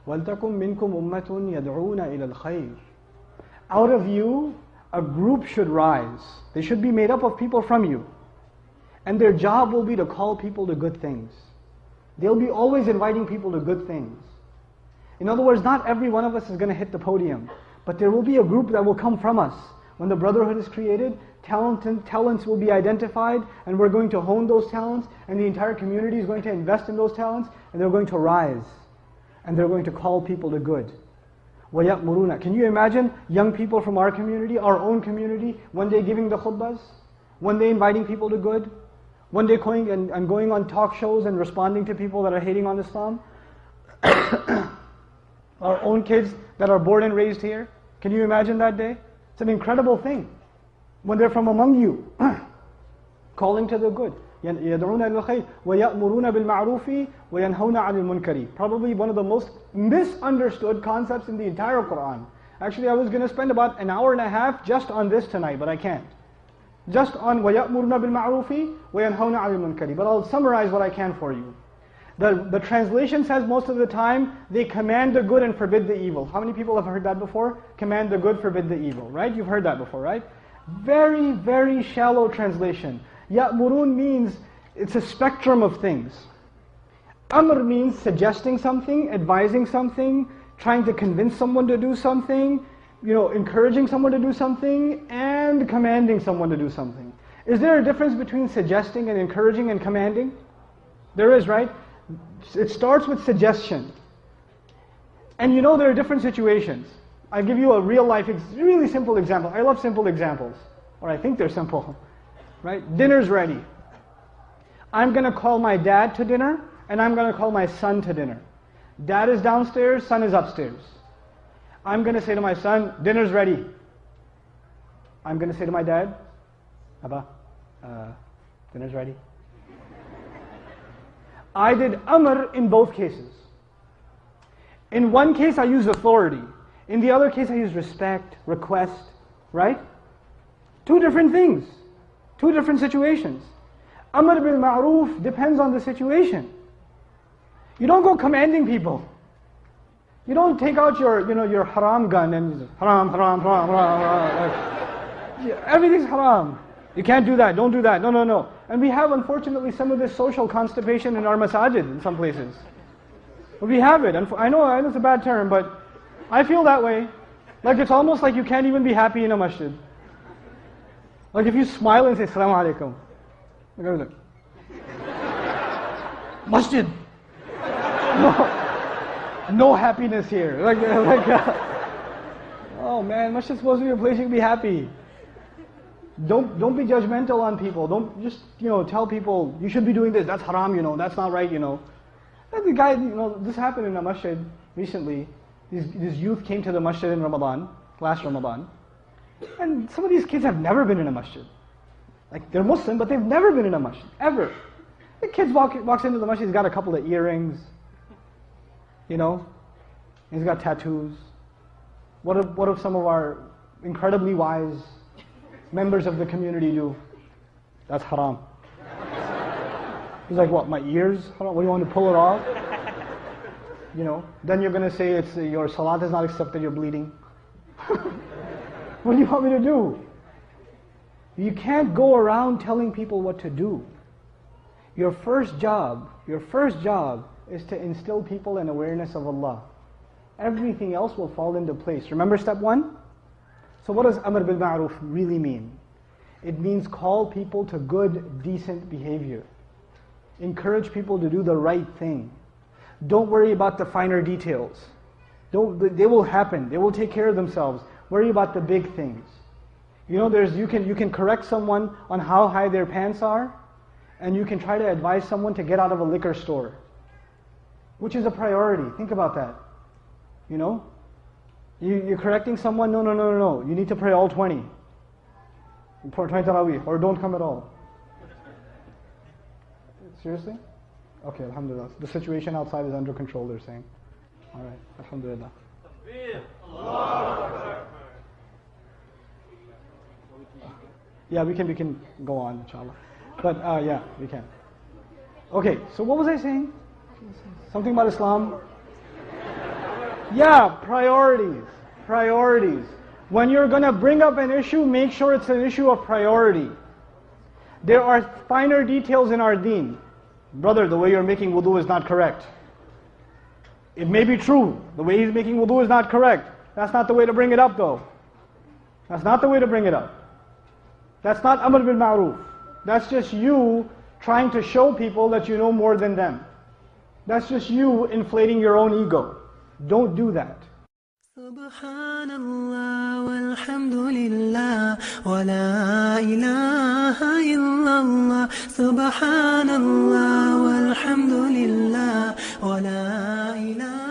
وَلْتَكُمْ مِنْكُمْ أُمَّةٌ يَدْعُونَ إِلَى الْخَيْرِ. Out of you, a group should rise. They should be made up of people from you. And their job will be to call people to good things. They'll be always inviting people to good things. In other words, not every one of us is going to hit the podium, but there will be a group that will come from us. When the brotherhood is created, talents will be identified, and we're going to hone those talents, and the entire community is going to invest in those talents, and they're going to rise, and they're going to call people to good. وَيَأْمُرُونَ. Can you imagine young people from our community, our own community, one day giving the khutbahs, one day inviting people to good, one day going and going on talk shows and responding to people that are hating on Islam? Our own kids that are born and raised here. Can you imagine that day? It's an incredible thing. When they're from among you, calling to the good. يَدْعُونَ إِلَى الْخَيْرِ وَيَأْمُرُونَ بِالْمَعْرُوفِ وَيَنْهَوْنَ عَنِ الْمُنْكَرِ. Probably one of the most misunderstood concepts in the entire Quran. Actually, I was going to spend about an hour and a half just on this tonight, but I can't. Just on وَيَأْمُرُونَ بِالْمَعْرُوفِ وَيَنْهَوْنَ عَنِ الْمُنْكَرِ. But I'll summarize what I can for you. The translation says most of the time, they command the good and forbid the evil. How many people have heard that before? Command the good, forbid the evil, right? You've heard that before, right? Very, very shallow translation. Ya'murun means, it's a spectrum of things. Amr means suggesting something, advising something, trying to convince someone to do something, encouraging someone to do something, and commanding someone to do something. Is there a difference between suggesting and encouraging and commanding? There is, right? It starts with suggestion. And there are different situations. I'll give you a real life, really simple example. I love simple examples. Or I think they're simple. Right? Dinner's ready. I'm going to call my dad to dinner, and I'm going to call my son to dinner. Dad is downstairs, son is upstairs. I'm going to say to my son, dinner's ready. I'm going to say to my dad, Abba, dinner's ready. I did amr in both cases. In one case I used authority. In the other case I used respect, request, right? Two different things. Two different situations. Amr bil ma'roof depends on the situation. You don't go commanding people. You don't take out your haram gun and haram, haram, haram, haram, haram. Everything's haram. You can't do that, don't do that, no. And we have, unfortunately, some of this social constipation in our masajid in some places. But we have it. And I know it's a bad term, but I feel that way. Like it's almost like you can't even be happy in a masjid. Like if you smile and say, Assalamu alaikum. Look at that. Masjid. No happiness here. Oh man, masjid is supposed to be a place you can be happy. Don't be judgmental on people. Don't just tell people you should be doing this. That's haram. That's not right. And the guy, this happened in a masjid recently. These youth came to the masjid in Ramadan, last Ramadan, and some of these kids have never been in a masjid. Like they're Muslim, but they've never been in a masjid ever. The kid walks into the masjid. He's got a couple of earrings. He's got tattoos. What if some of our incredibly wise members of the community do? That's haram. He's like, what, my ears? What do you want to pull it off? Then you're going to say your salat is not accepted, you're bleeding. What do you want me to do? You can't go around telling people what to do. Your first job is to instill people in awareness of Allah. Everything else will fall into place. Remember step 1? So what does Amr bil Ma'ruf really mean? It means call people to good, decent behavior. Encourage people to do the right thing. Don't worry about the finer details. They will happen. They will take care of themselves. Worry about the big things. You can correct someone on how high their pants are, and you can try to advise someone to get out of a liquor store, which is a priority. Think about that. You're correcting someone, no. You need to pray all 20. 20 Taraweeh, or don't come at all. Seriously? Okay, alhamdulillah. The situation outside is under control, they're saying. Alright, alhamdulillah. Yeah, we can go on, inshallah. But yeah, we can. Okay, so what was I saying? Something about Islam? Yeah, priorities. Priorities. When you're going to bring up an issue, make sure it's an issue of priority. There are finer details in our deen. Brother, the way you're making wudu is not correct. It may be true. The way he's making wudu is not correct. That's not the way to bring it up though. That's not the way to bring it up. That's not amr bil ma'roof. That's just you trying to show people that you know more than them. That's just you inflating your own ego. Don't do that. Subhanallah walhamdulillah wa la ilaha illallah. Subhanallah walhamdulillah wa la ilaha